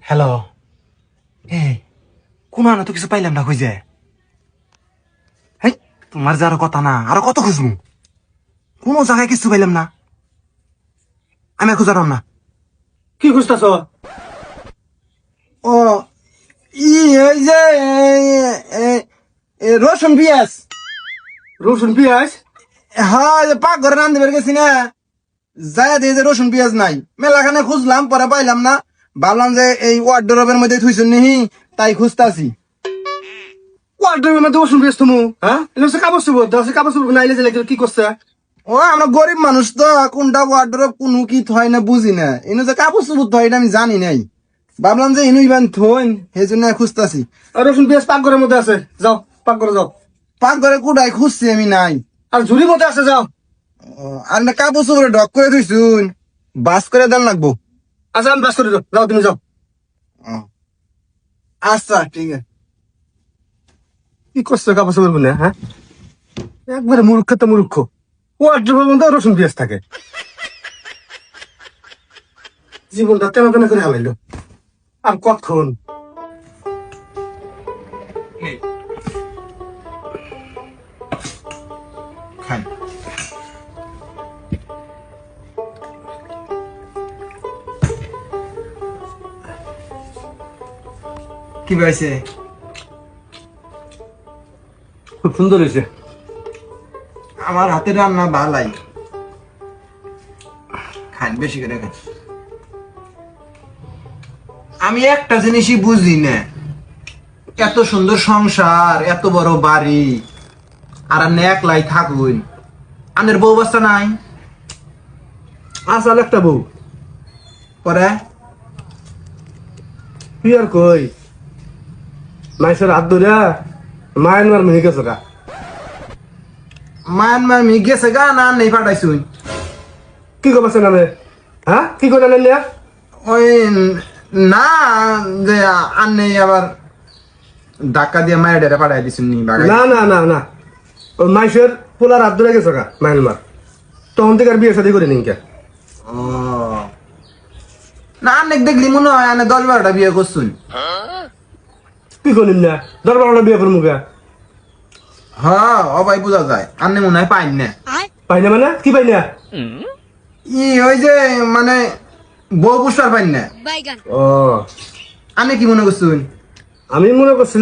Hello, এই কোন আনা তো কিছু পাইলাম না খুঁজে। হেই, তোমার যে আরো কথা না, আরো কত খুঁজবো? কোনো জায়গায় কিছু পাইলাম না। আমি আর খুঁজারাম না। কি খুঁজতেছ? ও এই যে রসুন পিঁয়াজ। রসুন পেঁয়াজ? হ্যাঁ, পাক ঘরে রান্ধতে বের গেছি না, যায় দিয়ে যে রসুন পেঁয়াজ নাই। মেলাখানে খুঁজলাম, পরে পাইলাম না। ভাবলাম যে এই ওয়ার্ডরোবের মধ্যে থুইছুন নিহি, তাই খুঁজতাছি। ওয়ার্ড্রোবের মধ্যে রসুন পেঁয়াজ তুমি? হ্যাঁ, এটা হচ্ছে কাপড় চোপড়। কাপড় চোপড় নাইলে যে কি করছে? ও আমরা গরিব মানুষ তো, কোনটা ওয়ার্ডরোব কোন কি থয় না বুঝি না। এনে যে কাপড় চোপড় থয় এটা আমি জানি নাই। ভাবলাম যে ইনু ইবান থইন, সেই জন্য খুঁজতাছি। আর রসুন পেঁয়াজ পাক ঘরের মধ্যে আছে, যাও পাক ঘরে যাও। পাক ঘরে কুড়াই খুঁজছি আমি, নাই। আর ঝুড়ির মধ্যে আছে, যাও। আর না কাপড় চোপড়ে ঢক করে থুইছুন, বাস করে দেন লাগবো। আচ্ছা, আমি বাস করে যাও, যাও তুমি যাও। আচ্ছা ঠিক আছে। কি করছে কাপড় চোপড় গুলো? হ্যাঁ, একবারে মূর্খ তো মূর্খ। ওয়ার্ড্রোবের মধ্যে রসুন পেঁয়াজ থাকে? জীবনটা তেনা তেনা করে হালাইলো। আর কতক্ষণ? খান। কি হয়েছে? খুব সুন্দর হয়েছে। আমার হাতের রান্না ভালাই। খান, বেশি করে খান। আমি একটা জিনিসই বুঝি না, এত সুন্দর সংসার, এত বড় বাড়ি, আর আপনি একলাই থাকুন, আনের বউ বাচ্চা নাই? আসল একটা বউ। পরে তুই আর কই, মাইসের হাত ধরিয়া মায়ানমার মেয়ে গেছে গা। মায়ানমার মি গেছে গা, না নেই পাঠাইছুন? কি করছে নামে? হ্যাঁ, কি করে নিয়া? ওই না, যে আন্নে আবার ধাক্কা দিয়ে মায়ের ডেরে পাঠাই দিছুন নি বাগাই? না না না না, ওই মাইসের পোলার হাত ধরে গেছে গা মায়ানমার। তখন থেকে আর বিয়ে শাদী করে নিকে। ও না, অনেক দেখলি মনে হয় আনে 10-12টা বিয়ে করছুন। কি করিম না, দরবার বিয়ে করবো গা। হ্যাঁ, অবাই বোঝা যায়, আন্নে মনে হয় পাইন না। পাই না মানে কি পাই না? ওই যে মানে বউ পুষার পাইন না। ও, আনে কি মনে করছুন? আমি মনে করছি